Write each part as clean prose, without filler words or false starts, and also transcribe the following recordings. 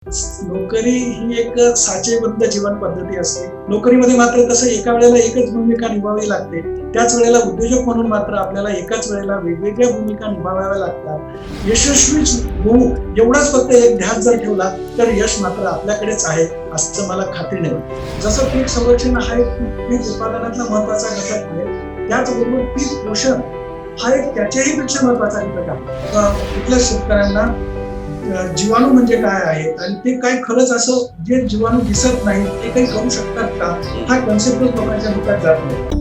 नोकरी ही एक साचेबद्ध जीवन पद्धती असते. नोकरीमध्ये मात्र तसं एका वेळेला एकच भूमिका निभावावी लागते. त्याच वेळेला उद्योजक म्हणून मात्र आपल्याला एकाच वेळेला वेगवेगळ्या भूमिका निभावाव्या लागतात. यशस्वी होऊ एवढाच फक्त एक ध्यास जर ठेवला तर यश मात्र आपल्याकडेच आहे असं मला खात्रीने वाटतं. जसं पीक संरक्षण हा एक पीक उत्पादनातला महत्वाचा घटक आहे, त्याचबरोबर पीक पोषण हा एक त्याच्याही पेक्षा महत्वाचा घटक आहे. कुठल्या शेतकऱ्यांना जीवाणू म्हणजे काय आहे आणि ते काय खरंच असं जे जीवाणू दिसत नाही ते काही करू शकतात का, हा कन्सेप्टच लोकांच्या डोक्यात जात नाही.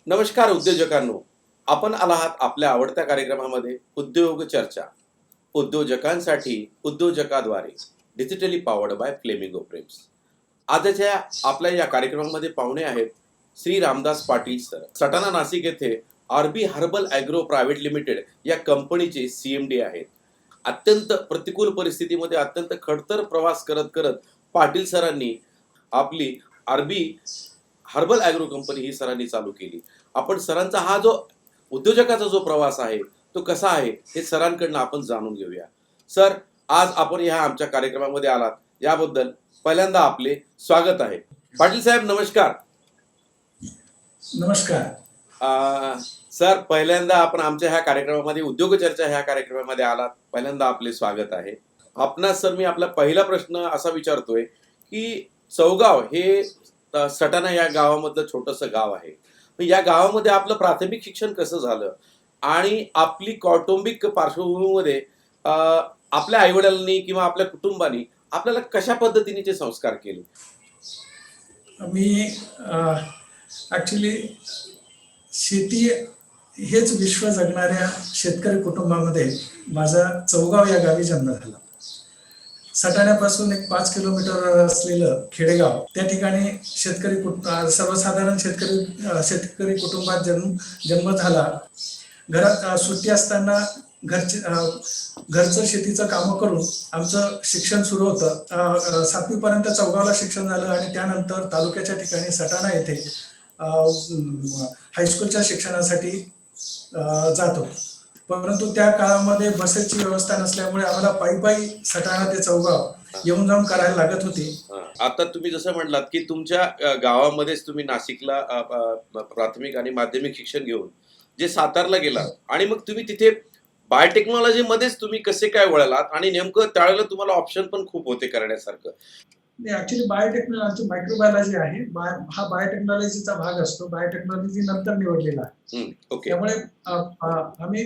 नमस्कार उद्योजकांनो, आपण आला आहात आपल्या आवडत्या कार्यक्रमामध्ये उद्योग चर्चा. उद्योजकांसाठी उद्योजकाद्वारे digitally powered by Flamingo Frames. आजच्या आपल्या या कार्यक्रमामध्ये पाहुणे आहेत श्री रामदास पाटील सर. सटाणा नाशिक येथे R B Herbal Agro Private Limited या कंपनीचे CMD आहेत. अत्यंत प्रतिकूल परिस्थितीमध्ये अत्यंत खडतर प्रवास करत करत पाटील सरांनी आपली आरबी हर्बल ॲग्रो कंपनी ही सरांनी चालू केली. आपण सरांचा हा जो उद्योजकाचा जो प्रवास आहे तो कसा आहे हे सरांकडनं आपण जाणून घेऊया. सर, आज आपण ह्या आमच्या कार्यक्रमामध्ये आलात याबद्दल पहिल्यांदा आपले स्वागत आहे. पाटील साहेब नमस्कार. नमस्कार. सर, पहिल्यांदा आपण आमच्या ह्या कार्यक्रमामध्ये उद्योग चर्चा ह्या कार्यक्रमामध्ये आलात, पहिल्यांदा आपले स्वागत आहे. आपणास सर मी आपला पहिला प्रश्न असा विचारतोय की चौगाव हे सटाणा या गावामधलं छोटंसं गाव आहे. या गावामध्ये आपलं प्राथमिक शिक्षण कसं झालं आणि आपली कौटुंबिक पार्श्वभूमीमध्ये आपल्या आईवडिलांनी किंवा आपल्या कुटुंबानी आपल्याला कशा पद्धतीने ते संस्कार केले? मी ऍक्च्युली शेती हेच विश्व जगणाऱ्या शेतकरी कुटुंबामध्ये माझा चौगाव या गावी जन्म झाला. सटाण्यापासून एक 5 किलोमीटर असलेलं खेडेगाव, त्या ठिकाणी सर्वसाधारण शेतकरी कुटुंबात जन्म झाला. घरात सुट्टी असताना घरचं शेतीचं कामं करून आमचं शिक्षण सुरू होतं. 7वी पर्यंत चौगावला शिक्षण झालं आणि त्यानंतर तालुक्याच्या ठिकाणी सटाणा येथे हायस्कूलच्या शिक्षणासाठी जात होतो. परंतु त्या काळामध्ये बसेसची व्यवस्था नसल्यामुळे आम्हाला पायी सटाणा ते चौगाव येऊन जाऊन करायला लागत होती. आता तुम्ही जसं म्हणलात की तुमच्या गावामध्येच तुम्ही नाशिकला प्राथमिक आणि माध्यमिक शिक्षण घेऊन जे सातारला गेलात आणि मग तुम्ही तिथे बायोटेक्नॉलॉजी मध्येच तुम्ही कसे काय वळलात आणि नेमकं त्यावेळेला तुम्हाला ऑप्शन पण खूप होते करण्यासारखं? ऍक्च्युली बायोटेक्नॉलॉजी मायक्रोबायोलॉजी आहे, हा बायोटेक्नॉलॉजीचा भाग असतो. बायोटेक्नॉलॉजी नंतर निवडलेला आहे. त्यामुळे आम्ही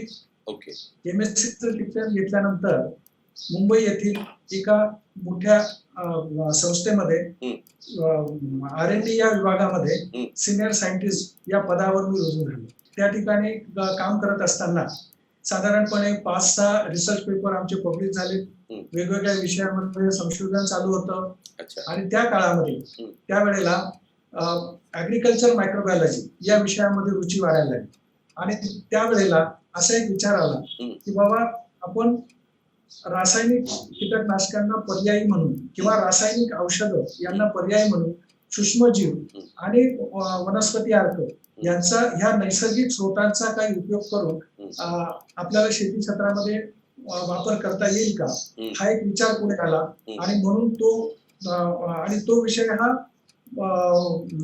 केमिस्ट्रीचं शिक्षण घेतल्यानंतर मुंबई येथील एका मोठ्या संस्थेमध्ये R&D या विभागामध्ये सिनियर सायंटिस्ट या पदावर मी रुजू झालो. त्या ठिकाणी काम करत असताना साधारणपणे 5-6 रिसर्च पेपर आमचे पब्लिश झाले. वेगवेगळ्या विषयामध्ये संशोधन चालू होतं. आणि त्या काळामध्ये त्यावेळेला ऍग्रिकल्चर मायक्रोबायोलॉजी या विषयामध्ये रुची वाढायला लागली आणि त्यावेळेला असा एक विचार आला की बाबा आपण रासायनिक कीटकनाशकांना पर्यायी म्हणून किंवा रासायनिक औषधं यांना पर्यायी म्हणून सूक्ष्मजीव आणि वनस्पती अर्क यांचा ह्या नैसर्गिक स्रोतांचा काही उपयोग करून आपल्याला शेती क्षेत्रामध्ये वापर करता येईल का, हा एक विचार पुढे आला. आणि म्हणून तो विषय हा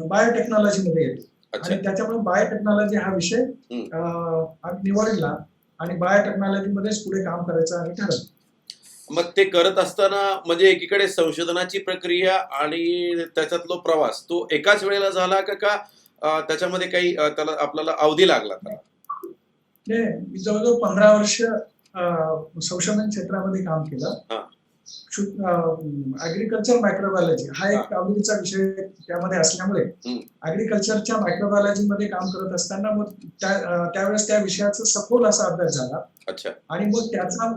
बायोटेक्नॉलॉजी मध्ये येतो आणि त्याच्यामुळे बायोटेक्नॉलॉजी हा विषय आम्ही निवडला आणि बायोटेक्नॉलॉजी मध्येच पुढे काम करायचं आम्ही ठरवलं. मग ते करत असताना म्हणजे एकीकडे संशोधनाची प्रक्रिया आणि त्याच्यातला प्रवास तो एकाच वेळेला झाला का त्याच्यामध्ये काही त्याला आपल्याला अवधी लागला? मी जवळजवळ 15 वर्ष संशोधन क्षेत्रामध्ये काम केलं. ऍग्रिकल्चर मायक्रोबायोलॉजी हा एक आवडीचा विषय त्यामध्ये असल्यामुळे ऍग्रिकल्चरच्या मायक्रोबायोलॉजी मध्ये काम करत असताना मग त्यावेळेस त्या विषयाचा सखोल असा अभ्यास झाला आणि मग त्याचा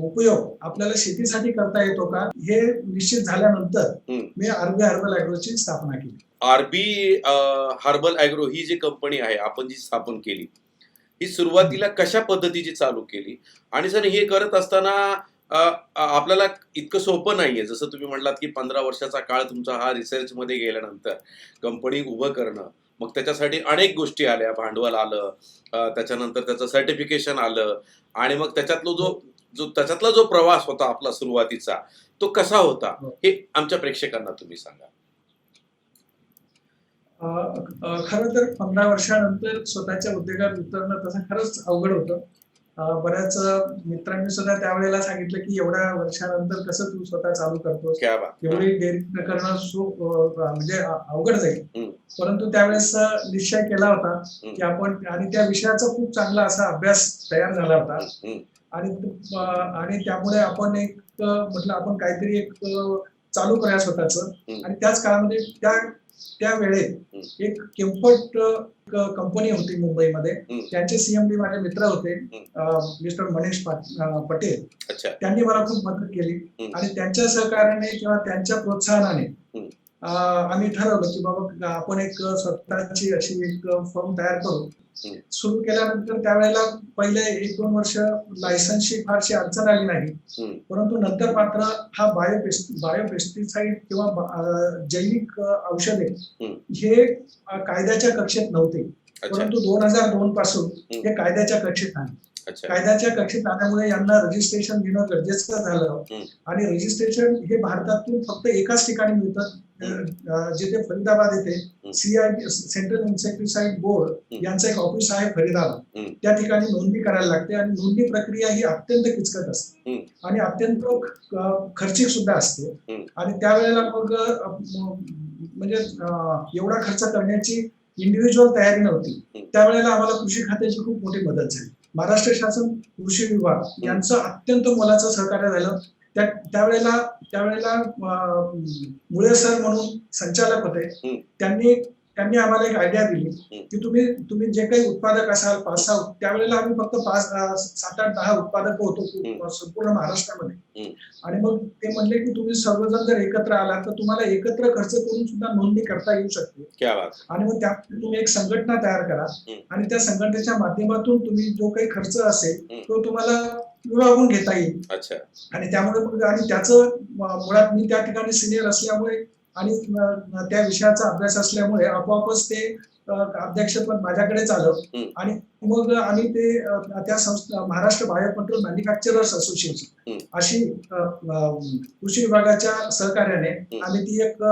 उपयोग आपल्याला शेतीसाठी करता येतो का हे निश्चित झाल्यानंतर मी आरबी हर्बल ॲग्रोची स्थापना केली. आरबी हर्बल ॲग्रो ही जी कंपनी आहे आपण जी स्थापन केली ही सुरुवातीला कशा पद्धतीची चालू केली आणि सर हे करत असताना आपल्याला इतकं सोपं नाहीये. जसं तुम्ही म्हटलात की 15 वर्षाचा काळ तुमचा हा रिसर्चमध्ये गेल्यानंतर कंपनी उभं करणं, मग त्याच्यासाठी अनेक गोष्टी आल्या, भांडवल आलं, त्याच्यानंतर त्याचं सर्टिफिकेशन आलं आणि मग त्याच्यातला जो प्रवास होता आपला सुरुवातीचा, तो कसा होता? हे आमच्या प्रेक्षकांना तुम्ही सांगा. खरं तर 15 वर्षानंतर स्वतःच्या उद्योगात उतरणं तसं खरंच अवघड होतं. बऱ्याच मित्रांनी सुद्धा त्यावेळेला सांगितलं की एवढ्या वर्षानंतर कसं तू स्वतः चालू करतोस, क्या बात. एवढी डेअरी करणं म्हणजे अवघड जाईल. परंतु त्यावेळेस निश्चय केला होता की आपण, आणि त्या विषयाचा खूप चांगला असा अभ्यास तयार झाला होता आणि त्यामुळे आपण एक म्हटलं आपण काहीतरी एक चालू करूया स्वतःचं. आणि त्याच काळामध्ये त्या वेळेत एक केम्फर्ट कंपनी होती मुंबईमध्ये, त्यांचे सीएमडी माझे मित्र होते, मिस्टर मनीष पटेल. त्यांनी मला खूप मदत केली आणि त्यांच्या सहकार्याने किंवा त्यांच्या प्रोत्साहनाने आम्ही ठरवलं की बाबा आपण एक स्वतःची अशी एक फर्म तयार करू. सुरू केल्यानंतर त्यावेळेला पहिले 1-2 वर्ष लायसन्सची फारशी अडचण आली नाही, परंतु नंतर मात्र हा बायोपेस्टिसाइड किंवा जैविक औषधे हे कायद्याच्या कक्षेत नव्हते, परंतु 2002 पासून हे कायद्याच्या कक्षेत आले. कायद्याच्या कक्षेत आल्यामुळे यांना रजिस्ट्रेशन घेणं गरजेचं झालं आणि रजिस्ट्रेशन हे भारतातून फक्त एकाच ठिकाणी मिळतं, जिथे फरीदाबाद येथे सेंट्रल इन्सेक्टिसाइड बोर्ड यांचं एक ऑफिस आहे फरीदाबाद. त्या ठिकाणी नोंदणी करायला लागते आणि नोंदणी प्रक्रिया ही अत्यंत किचकट असते आणि अत्यंत खर्चिक सुद्धा असते. आणि त्यावेळेला मग म्हणजे एवढा खर्च करण्याची इंडिव्हिज्युअल तयारी नव्हती. त्यावेळेला आम्हाला कृषी खात्याची खूप मोठी मदत झाली. महाराष्ट्र शासन कृषी विभाग यांचं अत्यंत मोलाचं सहकार्य झालं. त्यावेळेला मुळे सर म्हणून संचालक होते, त्यांनी आम्हाला एक आयडिया दिली की तुम्ही जे काही उत्पादक असाल 5-6, त्यावेळेला आम्ही फक्त 7-8-10 उत्पादक होतो संपूर्ण महाराष्ट्रामध्ये. आणि मग ते म्हणले की तुम्ही सर्वजण जर एकत्र आलात तर तुम्हाला एकत्र खर्च करून सुद्धा नोंदणी करता येऊ शकते. आणि मग त्यात तुम्ही एक संघटना तयार करा आणि त्या संघटनेच्या माध्यमातून तुम्ही जो काही खर्च असेल तो तुम्हाला विभागून घेता येईल. आणि त्यामुळे मग आणि त्याचं मुळात मी त्या ठिकाणी सिनियर असल्यामुळे आणि त्या विषयाचा अभ्यास असल्यामुळे आपोआपच ते अध्यक्षपद माझ्याकडेच आलं. आणि मग आम्ही ते त्या संस्था Maharashtra bio control manufacturers association अशी कृषी विभागाच्या सहकार्याने आम्ही ती एक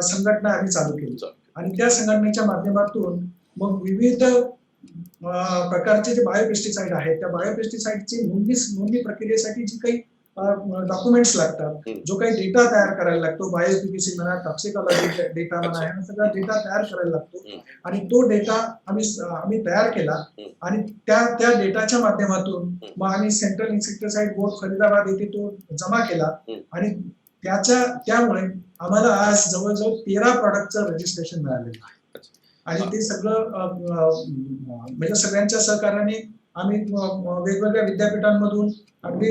संघटना आम्ही चालू केली. आणि त्या संघटनेच्या माध्यमातून मग विविध प्रकारचे जे बायोपेस्टिसाइड आहेत त्या बायोपेस्टिसाइडची नोंदणी प्रक्रियेसाठी जी काही डॉक्युमेंट्स लागतात, जो काही डेटा तयार करायला लागतो, बायोपीसी म्हणा, टॉक्सिकॉलॉजी डेटा म्हणा, हा सगळा डेटा तयार करायला लागतो. आणि तो डेटा आम्ही तयार केला आणि त्या डेटाच्या माध्यमातून मग आम्ही सेंट्रल इन्सेक्टिसाइड बोर्ड फरीदाबाद येथे तो जमा केला. आणि त्यामुळे आम्हाला आज जवळजवळ 13 प्रॉडक्टचं रजिस्ट्रेशन मिळालेलं आहे. आणि ते सगळं म्हणजे सगळ्यांच्या सहकार्याने आम्ही वेगवेगळ्या विद्यापीठांमधून अगदी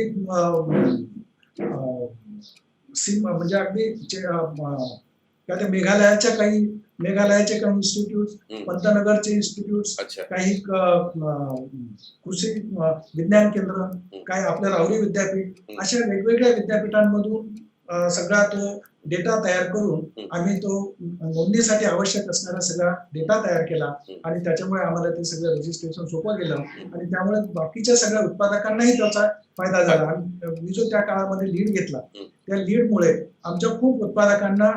म्हणजे अगदी मेघालयाचे काही इन्स्टिट्यूट, पंतनगरचे इन्स्टिट्यूट, काही कृषी विज्ञान केंद्र, काही आपल्या राहुरी विद्यापीठ, अशा वेगवेगळ्या विद्यापीठांमधून सगळा तो डेटा तयार करून आम्ही तो नोंदणीसाठी आवश्यक असणारा सगळा डेटा तयार केला. आणि त्याच्यामुळे आम्हाला ते सगळं रजिस्ट्रेशन सोपं गेलं आणि त्यामुळे बाकीच्या सगळ्या उत्पादकांनाही त्याचा फायदा झाला. आणि मी जो त्या काळामध्ये लीड घेतला त्या लीडमुळे आमच्या खूप उत्पादकांना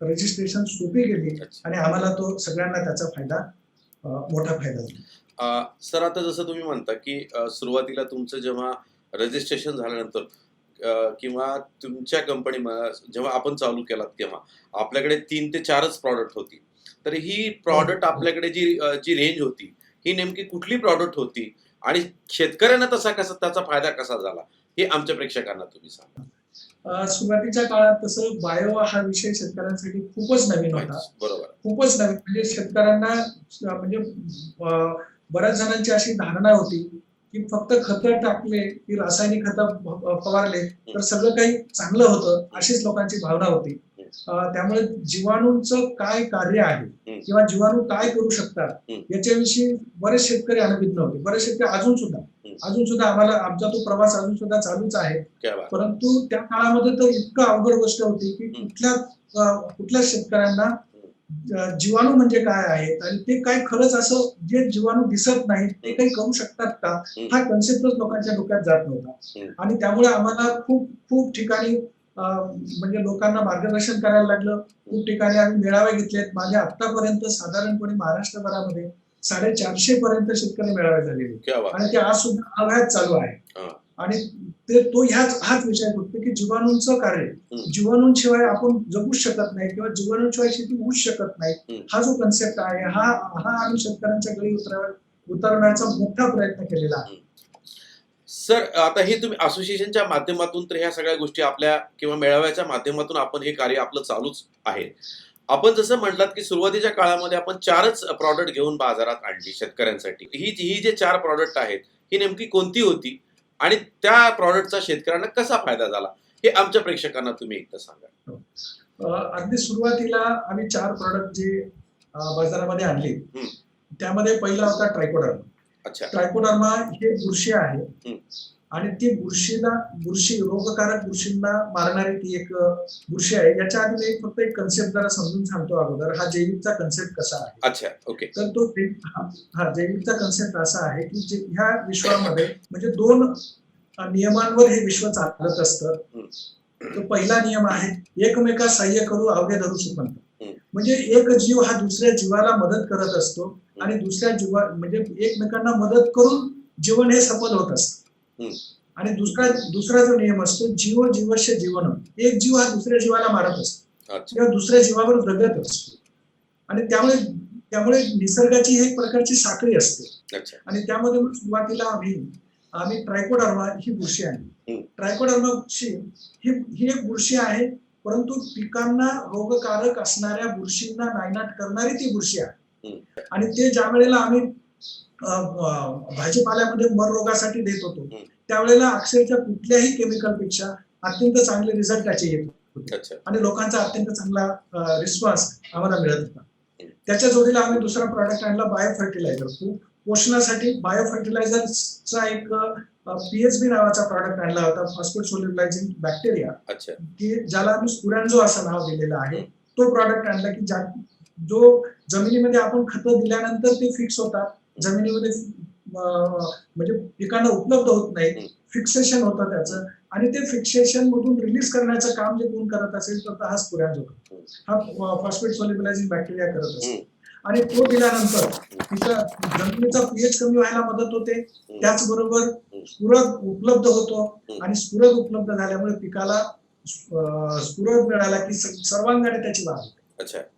रजिस्ट्रेशन सोपी गेली आणि आम्हाला तो सगळ्यांना त्याचा फायदा मोठा फायदा झाला. सर, आता जसं तुम्ही म्हणता की सुरुवातीला तुमचं जेव्हा रजिस्ट्रेशन झाल्यानंतर किंवा तुमच्या कंपनी जेव्हा आपण चालू केलात तेव्हा आपल्याकडे 3 ते 4च प्रॉडक्ट होती. तर ही प्रॉडक्ट आपल्याकडे जी रेंज होती ही नेमकी कुठली प्रॉडक्ट होती आणि शेतकऱ्यांना त्याचा फायदा कसा झाला हे आमच्या प्रेक्षकांना तुम्ही सांगा. सुरुवातीच्या काळात तसं बायो हा विषय शेतकऱ्यांसाठी खूपच नवीन होता. बरोबर, खूपच नवीन. म्हणजे शेतकऱ्यांना म्हणजे बऱ्याच जणांची अशी धारणा होती की फक्त खतं टाकले की रासायनिक खतं फवारले तर सगळं काही चांगलं होतं, अशीच लोकांची भावना होती. त्यामुळे जीवाणूंचं काय कार्य आहे किंवा जीवाणू काय करू शकतात याच्याविषयी बरेच शेतकरी अनभिज्ञ होते. बरेच शेतकरी अजून सुद्धा आम्हाला आमचा तो प्रवास अजून सुद्धा चालूच आहे. परंतु त्या काळामध्ये तर इतकं अवघड गोष्ट होती की कुठल्या शेतकऱ्यांना जीवाणू म्हणजे काय आहेत आणि ते काय खरंच असं जे जीवाणू दिसत नाहीत ते काही करू शकतात का, हा कन्सेप्टच लोकांच्या डोक्यात जात नव्हता. आणि त्यामुळे आम्हाला खूप खूप ठिकाणी म्हणजे लोकांना मार्गदर्शन करायला लागलं. खूप ठिकाणी आम्ही मेळावे घेतलेत. माझ्या आतापर्यंत साधारणपणे महाराष्ट्रभरामध्ये 450 पर्यंत शेतकरी मेळावे झालेले आणि ते आज सुद्धा अव्याहत चालू आहे. आणि तो हाच विषय फक्त की जीवाणूंचं कार्य, जीवाणूंशिवाय आपण जगूच शकत नाही किंवा जीवाणूंशिवाय शेती होऊच शकत नाही, हा जो कन्सेप्ट आहे हा आम्ही शेतकऱ्यांच्या गळी उतरवण्याचा मोठा प्रयत्न केलेला आहे. सर, आता हे तुम्ही असोसिएशनच्या माध्यमातून तर ह्या सगळ्या गोष्टी आपल्या किंवा मेळाव्याच्या माध्यमातून आपण हे कार्य आपलं चालूच आहे. आपण जसं म्हटलात की सुरुवातीच्या काळामध्ये आपण 4च प्रॉडक्ट घेऊन बाजारात आणली शेतकऱ्यांसाठी. ही जे 4 प्रॉडक्ट आहेत ही नेमकी कोणती होती आणि त्या प्रॉडक्टचा शेतकऱ्यांना कसा फायदा झाला हे आमच्या प्रेक्षकांना तुम्ही एकदा सांगा. अगदी सुरुवातीला आम्ही 4 प्रॉडक्ट जे बाजारामध्ये आणले त्यामध्ये पहिला होता ट्रायकोडर्मा. ट्रायकोडर्मा हे बुरशी आहे आणि ती बुरशी रोगकारक बुरशींना मारणारी ती एक बुरशी आहे. याच्या आधी मी फक्त एक कन्सेप्ट जरा समजून सांगतो अगोदर. हा जैविकचा कन्सेप्ट कसा आहे. अच्छा, ओके. तर तो जैविकचा कन्सेप्ट असा आहे की ह्या विश्वामध्ये म्हणजे 2 नियमांवर हे विश्व चालत असतं. तो पहिला नियम आहे एकमेका सहाय्य करू अवघे धरू सुपंत. म्हणजे एक जीव हा दुसऱ्या जीवाला मदत करत असतो आणि दुसऱ्या जीवा म्हणजे एकमेकांना मदत करून जीवन हे सफल होत असतं. आणि दुसरा जो नियम असतो जीव जीवस्य जीवन. एक जीव हा दुसऱ्या जीवाला मारत असतो किंवा दुसऱ्या जीवावर जगत असतो आणि त्यामुळे निसर्गाची एक प्रकारची साखळी असते. आणि त्यामध्ये सुरुवातीला आम्ही ट्रायकोडर्मा ही बुरशी आणली. ट्रायकोडर्मा बुरशी ही एक बुरशी आहे, परंतु पिकांना रोगकारक असणाऱ्या बुरशींना नायनाट करणारी ती बुरशी आहे. आणि ते ज्या वेळेला आम्ही भाजीपाल्यामध्ये मर रोगासाठी देत होतो त्यावेळेला अक्षरशः कुठल्याही केमिकल पेक्षा अत्यंत चांगले रिझल्ट त्याचे येत होते आणि लोकांचा अत्यंत चांगला रिस्पॉन्स आम्हाला मिळत होता. त्याच्या जोडीला आम्ही दुसरा प्रॉडक्ट आणला बायो फर्टिलायझर. पोषणासाठी बायो फर्टिलायझरचा एक पीएचबी नावाचा प्रॉडक्ट आणला होता, फॉस्फेट सोल्युबलायझिंग बॅक्टेरिया, की ज्याला आम्ही स्पुरॅन्झो असं नाव दिलेलं आहे. तो प्रॉडक्ट आणला की जो जमिनीमध्ये आपण खतं दिल्यानंतर ते फिक्स होतात जमिनीमध्ये, म्हणजे पिकांना उपलब्ध होत नाही, फिक्सेशन होतं त्याचं आणि ते फिक्सेशन मधून रिलीज करण्याचं काम जे कोण करत असेल तर हा स्पुरॅन्झो करतो. हा फॉस्फेट सोल्युबलायझिंग बॅक्टेरिया करत असतो आणि तो दिल्यानंतर तिथं जमिनीचा पीएच कमी व्हायला मदत होते. त्याचबरोबर स्फुरद उपलब्ध होतो आणि स्फुरद उपलब्ध झाल्यामुळे पिकाला स्फुरद मिळाला की सर्वांगाने त्याची वाढ होते.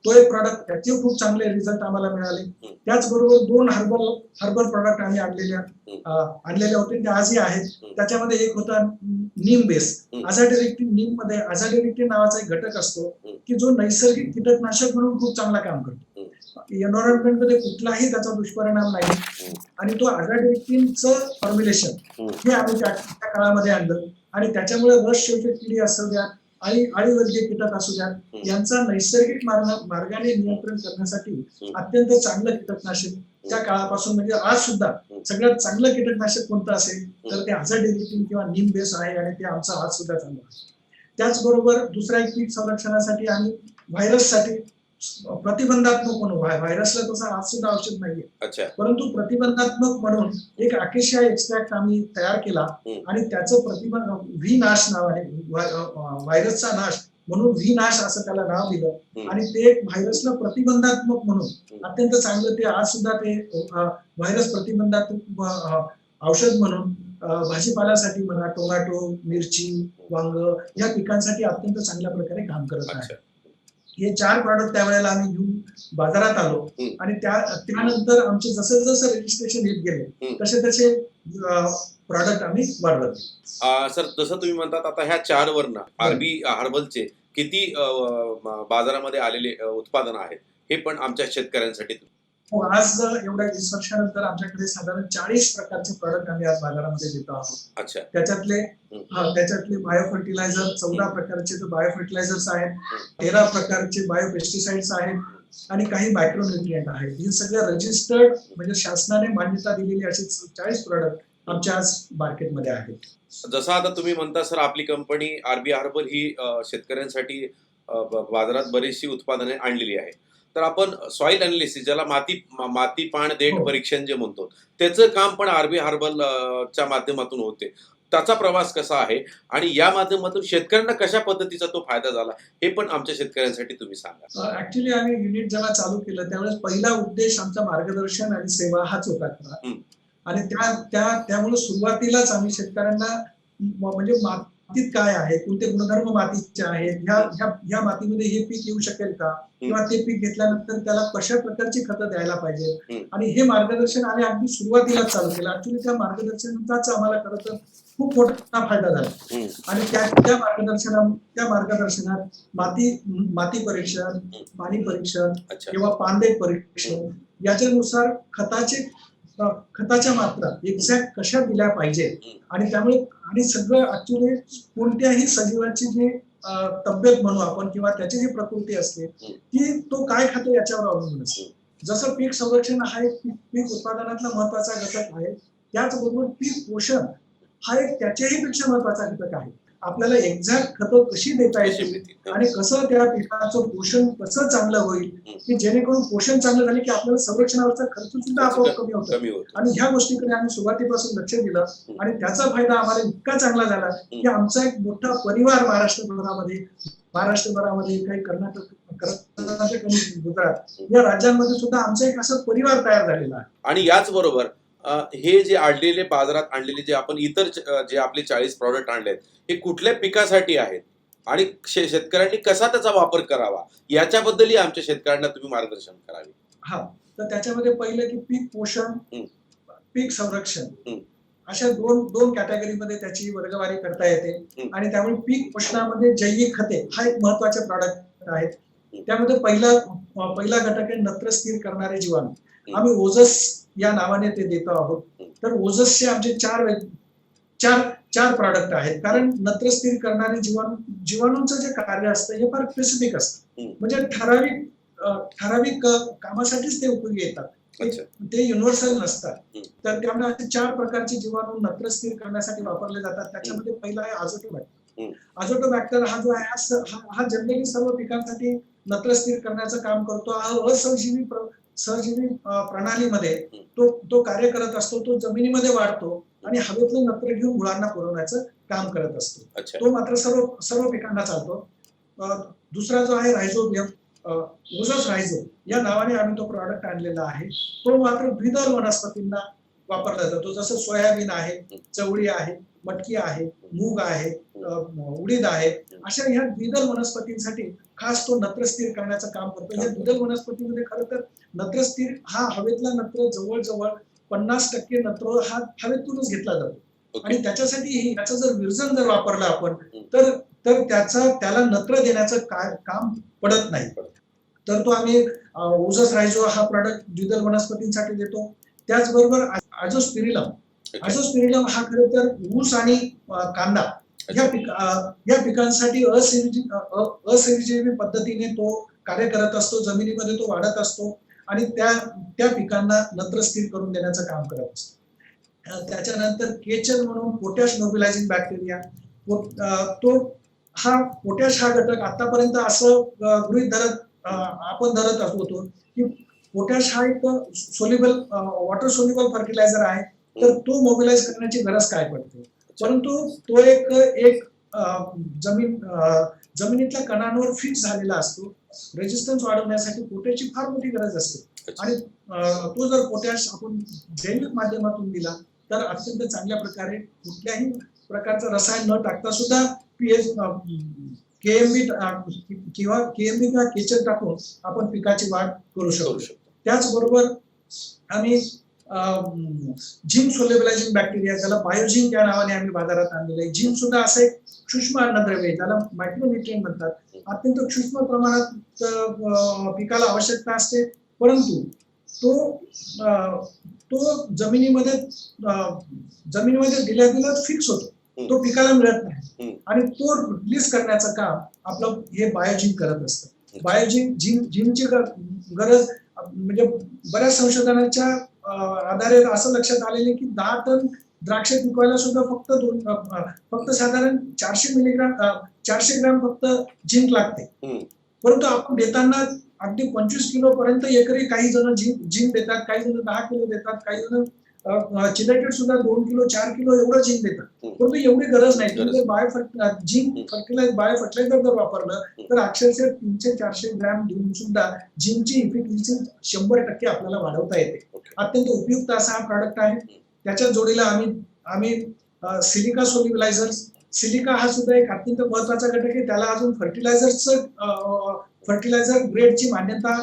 तो एक प्रॉडक्ट, त्याचे खूप चांगले रिझल्ट आम्हाला मिळाले. त्याचबरोबर 2 हर्बल प्रॉडक्ट आम्ही आणलेले होते, ते आजही आहेत. त्याच्यामध्ये एक होता नीम बेस. अझाडिरेक्टिन. नीम मध्ये अझाडिरेक्टिन नावाचा एक घटक असतो की जो नैसर्गिक कीटकनाशक म्हणून खूप चांगला काम करतो. एन्व्हायरमेंट मध्ये कुठलाही त्याचा दुष्परिणाम नाही आणि तो अझाडिरेक्टिनचं फॉर्म्युलेशन हे आम्ही त्या काळामध्ये आणलं आणि त्याच्यामुळे रस शोषक किडी असू द्या, अळीवर्गीय कीटक असू द्या, यांचा नैसर्गिक मार्गाने नियंत्रण करण्यासाठी अत्यंत चांगलं कीटकनाशक त्या काळापासून म्हणजे आज सुद्धा सगळ्यात चांगलं कीटकनाशक कोणतं असेल तर ते अझाडिरेक्टिन किंवा नीम बेस आहे आणि ते आमचं आज सुद्धा चालू आहे. त्याचबरोबर दुसरा एक पीक संरक्षणासाठी आम्ही व्हायरससाठी प्रतिबंधात्मक म्हणून, व्हायरसला तसं आज सुद्धा औषध नाहीये, परंतु प्रतिबंधात्मक म्हणून एक अकेशिया एक्स्ट्रॅक्ट आम्ही तयार केला आणि त्याचं व्ही नाश नाव आहे, व्हायरसचा नाश म्हणून व्ही नाश असं त्याला नाव दिलं आणि ते व्हायरसला प्रतिबंधात्मक म्हणून अत्यंत चांगलं ते आज सुद्धा ते व्हायरस प्रतिबंधात्मक औषध म्हणून भाजीपाल्यासाठी म्हणा, टोमॅटो, मिरची, वांग या पिकांसाठी अत्यंत चांगल्या प्रकारे काम करत आहे. हे 4 प्रॉडक्ट त्यावेळेला आम्ही घेऊन बाजारात आलो आणि त्यानंतर आमचे जसं जसं रजिस्ट्रेशन येत गेले तसे प्रॉडक्ट आम्ही वाढवत. सर, जसं तुम्ही म्हणतात आता ह्या 4 वरनं आरबी हर्बलचे किती बाजारामध्ये आलेले उत्पादन आहेत हे पण आमच्या शेतकऱ्यांसाठी हो, आज एवढ्या 20 वर्षानंतर आमच्याकडे साधारण 40 प्रकारचे प्रॉडक्ट आम्ही आज बाजारामध्ये देतो आहोत. अच्छा. त्याच्यातले बायो फर्टिलायझर 14 प्रकारचे बायो फर्टिलायझर्स आहेत, 13 प्रकारचे बायो पेस्टिसाइड्स आहेत आणि काही मायक्रोन्यूट्रिएंट आहेत. हे सगळे रजिस्टर्ड म्हणजे शासनाने मान्यता दिलेली असे 40 प्रॉडक्ट आमच्या आज मार्केटमध्ये आहेत. जसं आता तुम्ही म्हणता सर, आपली कंपनी आरबी हर्बल ही शेतकऱ्यांसाठी बाजारात बरीचशी उत्पादने आणलेली आहे. तर आपण सॉइल अनालिसिस, ज्याला माती पाण देठ हो. परीक्षण जे म्हणतो, त्याचं काम पण आरबी हर्बल च्या माध्यमातून होते. त्याचा प्रवास कसा आहे आणि या माध्यमातून शेतकऱ्यांना कशा पद्धतीचा तो फायदा झाला, हे पण आमच्या शेतकऱ्यांसाठी तुम्ही सांगा. ऍक्च्युली आम्ही युनिट जेव्हा चालू केलं त्यावेळेस पहिला उद्देश आमचा मार्गदर्शन आणि सेवा हाच होता खरा. आणि त्यामुळे सुरुवातीलाच आम्ही शेतकऱ्यांना म्हणजे मातीत काय आहे, कोणते गुणधर्म मातीचे आहेत, ह्या मातीमध्ये हे पीक येऊ शकेल का, किंवा ते पीक घेतल्यानंतर त्याला कशा प्रकारची खतं द्यायला पाहिजे, आणि हे मार्गदर्शन आम्ही अगदी सुरुवातीलाच चालू केलं. ऍक्च्युली त्या मार्गदर्शनाचाच आम्हाला खरं तर खूप मोठा फायदा झाला. आणि त्या मार्गदर्शनात माती परीक्षण, पाणी परीक्षण किंवा पानदेठ परीक्षण, याच्यानुसार खताच्या मात्रा एक्झॅक्ट कशा दिल्या पाहिजे, आणि त्यामुळे आणि सगळं ऍक्च्युली कोणत्याही सजीवाची जी तब्येत म्हणू आपण किंवा त्याची जी प्रकृती असते ती तो काय खातो याच्यावर अवलंबून असते. जसं पीक संरक्षण हा एक पीक उत्पादनातला महत्वाचा घटक आहे, त्याचबरोबर पीक पोषण हा एक त्याच्याही पेक्षा महत्वाचा घटक आहे. आपल्याला एक्झॅक्ट खतं कशी देता येतील आणि कसं त्या पिकाचं पोषण कसं चांगलं होईल, की जेणेकरून पोषण चांगलं झाले की आपल्याला संरक्षणावरचा खर्च सुद्धा आपोआप कमी होतो. आणि ह्या गोष्टीकडे आम्ही सुरुवातीपासून लक्ष दिलं आणि त्याचा फायदा आम्हाला इतका चांगला झाला की आमचा एक मोठा परिवार महाराष्ट्रभरामध्ये काही कर्नाटक आणि गुजरात या राज्यांमध्ये सुद्धा आमचा एक असा परिवार तयार झालेला आहे. आणि याच बरोबर हे जे आणलेले बाजारात आणलेले जे आपण इतर जे आपले 40 प्रॉडक्ट आणले आहेत, हे कुठल्या पिकासाठी आहेत आणि शेतकऱ्यांनी कसा त्याचा वापर करावा, याच्याबद्दलही आमच्या शेतकऱ्यांना तुम्ही मार्गदर्शन करावे. हा, तर त्याच्यामध्ये पहिलं की पीक पोषण, पीक संरक्षण अशा दोन कॅटेगरीमध्ये त्याची वर्गवारी करता येते. आणि त्यामुळे पीक पोषणामध्ये जैविक खते हा एक महत्वाचे प्रॉडक्ट आहेत. त्यामध्ये पहिला घटक आहे नत्र स्थिर करणारे जीवाणू. आम्ही ओजस या नावाने ते देतो आहोत. तर ओजसचे आमचे चार प्रॉडक्ट आहेत, कारण नत्र स्थिर करणारे जीवाणूंचं जे कार्य असतं हे फार स्पेसिफिक असतं, म्हणजे ठराविक कामासाठीच ते उपयोगी येतात, ते युनिव्हर्सल नसतात. तर त्यामुळे असे 4 प्रकारचे जीवाणू नत्र स्थिर करण्यासाठी वापरले जातात. त्याच्यामध्ये पहिला आहे आझोटोबॅक्टर. आझोटोबॅक्टर हा जो आहे हा जनरली सर्व पिकांसाठी नत्र स्थिर करण्याचं काम करतो. हा सहजीवी प्रणालीमध्ये तो कार्य करत असतो. तो जमिनीमध्ये वाढतो आणि हवेतलं नत्र घेऊन मुळांना पुरवण्याचं काम करत असतो. तो मात्र सर्व पिकांना चालतो. दुसरा जो आहे रायझोबियम, ओझस रायझो या नावाने आम्ही तो प्रॉडक्ट आणलेला आहे. तो मात्र द्विदल वनस्पतींना वापरला जातो. जसं सोयाबीन आहे, चवळी आहे, मटकी आहे, मूग आहे, उडीद आहे, अशा ह्या द्विदल वनस्पतींसाठी खास तो नत्र स्थिर करण्याचं काम करतो. या द्विदल वनस्पतीमध्ये खरं तर नत्र स्थिर हा हवेतला नत्र जवळजवळ 50% नत्र हा हवेतूनच घेतला जातो. आणि त्याच्यासाठी याचं जर विरजन जर वापरलं आपण तर त्याला नत्र देण्याचं काम पडत नाही. तर तो आम्ही ओझस रायझो हा प्रॉडक्ट द्विदल वनस्पतींसाठी देतो. त्याचबरोबर आझोस्पिरिलम हा खरं तर ऊस आणि कांदा या पिकांसाठी असिंचित पद्धतीने तो कार्य करत असतो. जमिनीमध्ये तो वाढत असतो आणि त्या पिकांना नत्र स्थिर करून देण्याचं काम करत असतो. त्याच्यानंतर केचन म्हणून पोटॅश मोबिलायझिंग बॅक्टेरिया, पोटॅश हा घटक आतापर्यंत असं गृहीत धरत होतो की पोटॅश हा एक वॉटर सोल्युबल फर्टिलायझर आहे, तर तो मोबिलाइज करण्याची गरज काय पडते. परंतु तो एक जमिनीतल्या कणांवर फिक्स झालेला असतो. रेजिस्टन्स वाढवण्यासाठी पोटॅशची फार मोठी गरज असते आणि तो जर पोटॅश आपण जैविक माध्यमातून दिला तर अत्यंत चांगल्या प्रकारे कुठल्याही प्रकारचं रसायन न टाकता सुद्धा केएमबी किंवा केचर टाकून आपण पिकाची वाढ करू शकतो. त्याचबरोबर आम्ही झिंक सोल्युबलायझिंग बॅक्टेरिया, ज्याला बायोझिंक या नावाने आम्ही बाजारात आणलेलं आहे. झिंक सुद्धा असं एक सूक्ष्म अन्नद्रव्य आहे, ज्याला मायक्रोन्यूट्रिएंट म्हणतात. अत्यंत सूक्ष्म प्रमाणात पिकाला आवश्यकता असते, परंतु तो जमिनीमध्ये दिल्या फिक्स होतो, तो पिकाला मिळत नाही आणि तो रिलीज करण्याचं काम आपलं हे बायोजिन करत असतं. बायोजिनची गरज म्हणजे बऱ्याच संशोधनाच्या आधारे असं लक्षात आलेले की 10 टन द्राक्ष पिकवायला सुद्धा फक्त साधारण 400 ग्रॅम फक्त झिंक लागते. परंतु आपण देताना अगदी 25 किलो पर्यंत एकरी काही जण झिंक देतात, काही जण 10 किलो देतात, काही जण चिलेटेड सुद्धा 2 किलो 4 किलो एवढं झिंक देतात. परंतु एवढी गरज नाही. तुम्ही जर झिंक बायो फर्टिलायझर जर वापरलं तर अक्षरशः 300-400 ग्रॅम देऊन सुद्धा झिंकची इफेक्टिव्हिटी 100% आपल्याला वाढवता येते. अत्यंत उपयुक्त असा हा प्रॉडक्ट आहे. त्याच्या जोडीला आम्ही सिलिका सोल्युबलायझर्स, सिलिका हा सुद्धा एक अत्यंत महत्वाचा घटक आहे. त्याला अजून फर्टिलायझर ग्रेडची मान्यता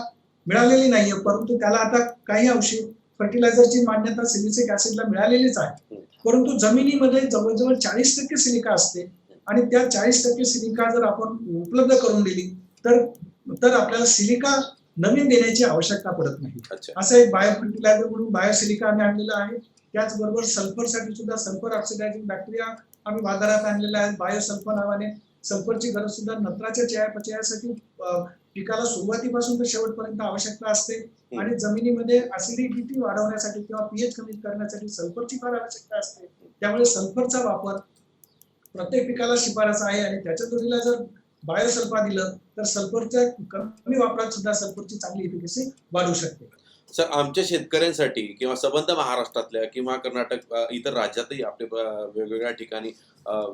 मिळालेली नाहीये, परंतु त्याला आता काही अंशी फर्टिलायझरची मान्यता सिलिसिक ऍसिडला मिळालेलीच आहे. परंतु जमिनीमध्ये जवळजवळ 40% सिलिका असते आणि त्या 40% सिलिका जर आपण उपलब्ध करून दिली तर आपल्याला सिलिका नवीन देण्याची आवश्यकता पडत नाही. असं एक बायो फर्टिलायझर म्हणून बायोसिलिका आम्ही आणलेलं आहे. त्याचबरोबर सल्फरसाठी सुद्धा सल्फर ऑक्सिडायझिंग बॅक्टेरिया आम्ही बाजारात आणलेला आहे. बायोसल्फर नावाने सल्फरची गरज सुद्धा नत्राच्या चयापचयासाठी पिकाला सुरुवातीपासून तर शेवटपर्यंत आवश्यकता असते आणि जमिनीमध्ये ऍसिडिटी वाढवण्यासाठी किंवा पीएच कमी करण्यासाठी सल्फरची फार आवश्यकता असते. त्यामुळे सल्फरचा वापर प्रत्येक पिकाला शिफारस आहे आणि त्याच्या जोडीला जर बायोसल्फा दिलं तर सल्फरच्या कमी वापरात सुद्धा सल्फरची चांगली इफिशियन्सी वाढू शकते. सर, आमच्या शेतकऱ्यांसाठी किंवा संबंध महाराष्ट्रातल्या किंवा कर्नाटक इतर राज्यातही आपले वेगवेगळ्या ठिकाणी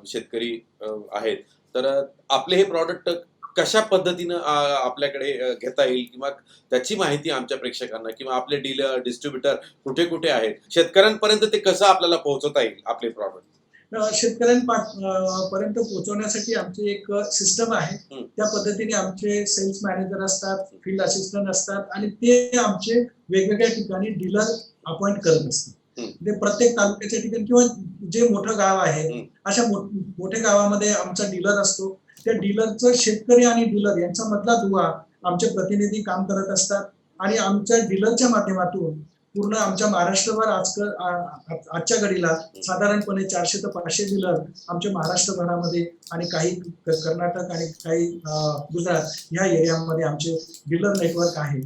शेतकरी आहेत, तर आपले हे प्रॉडक्ट कशा पद्धतीनं आपल्याकडे घेता येईल किंवा त्याची माहिती आमच्या प्रेक्षकांना किंवा आपले डीलर डिस्ट्रीब्युटर कुठे कुठे आहेत, शेतकऱ्यांपर्यंत ते कसं आपल्याला पोहोचवता येईल आपले प्रॉडक्ट? शेतकऱ्यांपर्यंत पोहोचवण्यासाठी आमची एक सिस्टम आहे. त्या पद्धतीने आमचे सेल्स मॅनेजर असतात, फील्ड असिस्टंट असतात आणि ते आमचे वेगवेगळ्या ठिकाणी डीलर अपॉइंट करत असतात. ते प्रत्येक तालुक्याच्या ठिकाणी किंवा जे मोठं गाव आहे अशा मोठ्या गावामध्ये आमचा डीलर असतो. त्या डीलरचं शेतकरी आणि डीलर यांचा मधला दुवा आमचे प्रतिनिधी काम करत असतात आणि आमच्या डीलरच्या माध्यमातून पूर्ण आमच्या महाराष्ट्रभर आजच्या घडीला साधारणपणे 400 ते 500 डीलर आमच्या महाराष्ट्रभरामध्ये आणि काही कर्नाटक आणि काही गुजरात ह्या एरियामध्ये आमचे डीलर नेटवर्क आहे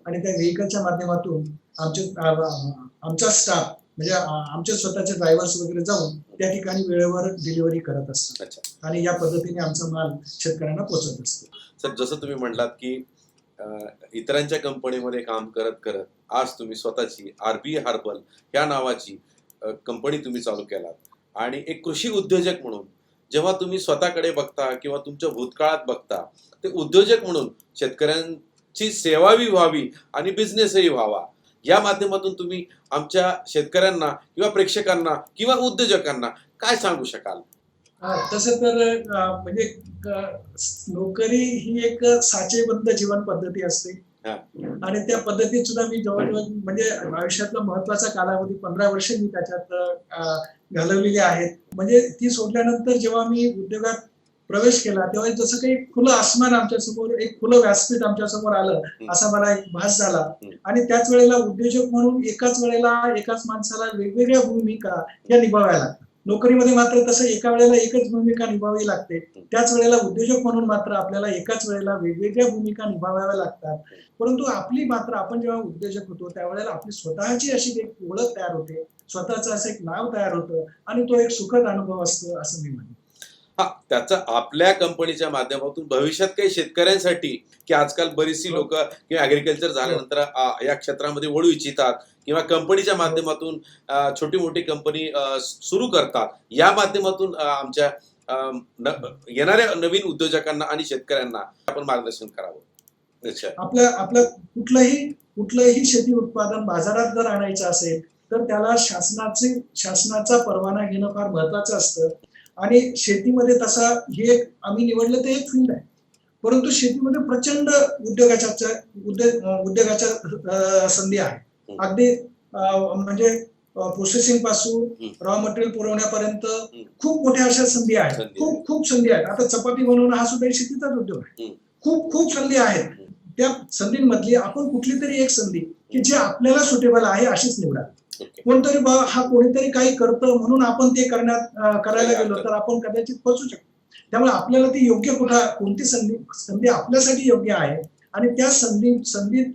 आणि त्या व्हेकलच्या माध्यमातून आमचा स्टाफ म्हणजे आमचे स्वतःचे ड्रायव्हर्स वगैरे जाऊन त्या ठिकाणी वेळेवर डिलिव्हरी करत असतात आणि या पद्धतीने आमचा माल शेतकऱ्यांना पोहोचत असतो. सर, जसं तुम्ही म्हटलात की इतरांच्या कंपनीमध्ये काम करत करत आज तुम्ही स्वतःची आरबी हर्बल या नावाची कंपनी तुम्ही चालू केलात आणि एक कृषी उद्योजक म्हणून जेव्हा तुम्ही स्वतःकडे बघता किंवा तुमच्या भूतकाळात बघता, ते उद्योजक म्हणून शेतकऱ्यांची सेवाही व्हावी आणि बिझनेसही व्हावा या माध्यमातून तुम्ही आमच्या शेतकऱ्यांना किंवा प्रेक्षकांना किंवा उद्योजकांना काय सांगू शकाल? तसं तर म्हणजे नोकरी ही एक साचेबद्ध जीवन पद्धती असते आणि त्या पद्धतीत सुद्धा मी जवळजवळ म्हणजे आयुष्यातला महत्वाचा कालावधी 15 वर्ष मी त्याच्यात घालवलेली आहेत. म्हणजे ती सोडल्यानंतर जेव्हा मी उद्योगात प्रवेश केला तेव्हा जसं काही खुलं आसमान आमच्या समोर, एक खुलं व्यासपीठ आमच्या समोर आलं असा मला एक भास झाला आणि त्याच वेळेला उद्योजक म्हणून एकाच वेळेला एकाच माणसाला वेगवेगळ्या भूमिका या निभावाव्या लागतात. नोकरीमध्ये मात्र तसं एका वेळेला एकच भूमिका निभावावी लागते, त्याच वेळेला उद्योजक म्हणून मात्र आपल्याला एकाच वेळेला वेगवेगळ्या भूमिका निभावाव्या लागतात. परंतु आपली मात्र आपण जेव्हा उद्योजक होतो त्यावेळेला आपली स्वतःची अशी एक ओळख तयार होते, स्वतःचं असं एक नाव तयार होतं आणि तो एक सुखद अनुभव असतो असं मी म्हणेन. हा, त्याचा आपल्या कंपनीच्या माध्यमातून भविष्यात काही शेतकऱ्यांसाठी की आजकाल बरीचशी लोक किंवा ऍग्रिकल्चर झाल्यानंतर या क्षेत्रामध्ये वळू इच्छितात किंवा कंपनीच्या माध्यमातून छोटी मोठी कंपनी सुरू करतात, या माध्यमातून आमच्या येणाऱ्या नवीन उद्योजकांना आणि शेतकऱ्यांना आपण मार्गदर्शन करावं. आपलं कुठलंही शेती उत्पादन बाजारात जर आणायचं असेल तर त्याला शासनाचा परवाना घेणं फार महत्वाचं असतं आणि शेतीमध्ये तसा हे आम्ही निवडलं ते एक फील्ड आहे, परंतु शेतीमध्ये प्रचंड उद्योगाच्या संधी आहे. अगदी म्हणजे प्रोसेसिंग पासून रॉ मटेरियल पुरवण्यापर्यंत खूप मोठ्या अशा संधी आहेत, खूप संधी आहेत. आता चपाती बनवणं हा सुद्धा शेतीचाच उद्योग आहे. खूप संधी आहेत. त्या संधींमधली आपण कुठली तरी एक संधी की जी आपल्याला सुटेबल आहे अशीच निवडा. कोणतरी हा कोणीतरी काही करतं म्हणून आपण ते करायला गेलो तर आपण कदाचित फसू शकतो. त्यामुळे आपल्याला ती योग्य कोणती संधी आपल्यासाठी योग्य आहे आणि त्या संधीत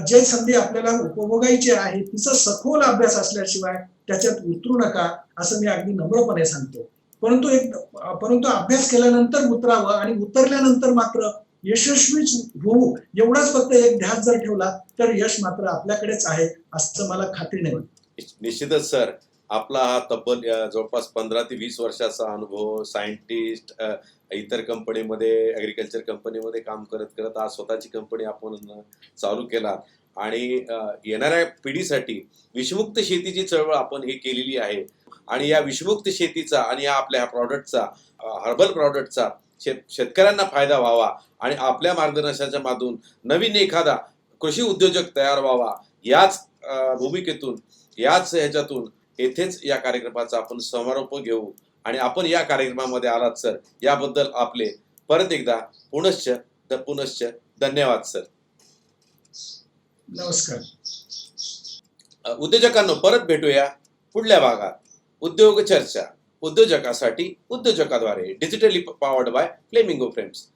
जे संधी आपल्याला उपभोगायची आहे तिचा सखोल अभ्यास असल्याशिवाय त्याच्यात उतरू नका असं मी अगदी नम्रपणे सांगतो. परंतु अभ्यास केल्यानंतर उतरावं आणि उतरल्यानंतर मात्र यशस्वी होऊ एवढाच फक्त एक ध्यास जर ठेवला तर यश मात्र आपल्याकडेच आहे असं मला खात्रीने वाटतं. निश्चितच सर, आपला हा तब्बल जवळपास 15 ते 20 वर्षाचा अनुभव, सायंटिस्ट, इतर कंपनीमध्ये, ॲग्रिकल्चर कंपनीमध्ये काम करत करत आज स्वतःची कंपनी आपण चालू केला आणि येणाऱ्या पिढीसाठी विषमुक्त शेतीची चळवळ आपण ही केलेली आहे आणि या विषमुक्त शेतीचा आणि या आपल्या प्रॉडक्टचा, हर्बल प्रॉडक्टचा शेतकऱ्यांना फायदा व्हावा आणि आपल्या मार्गदर्शनाच्या माध्यमातून नवीन एखादा कृषी उद्योजक तयार व्हावा याच भूमिकेतून, याच ह्याच्यातून येथेच या कार्यक्रमाचा आपण समारोप घेऊ आणि आपण या कार्यक्रमामध्ये आलात सर, याबद्दल आपले परत एकदा पुनश्च धन्यवाद सर. नमस्कार. उद्योजकांनो, परत भेटूया पुढल्या भागात. उद्योग चर्चा, उद्योजकासाठी उद्योजकाद्वारे, digitally powered by Flamingo frames.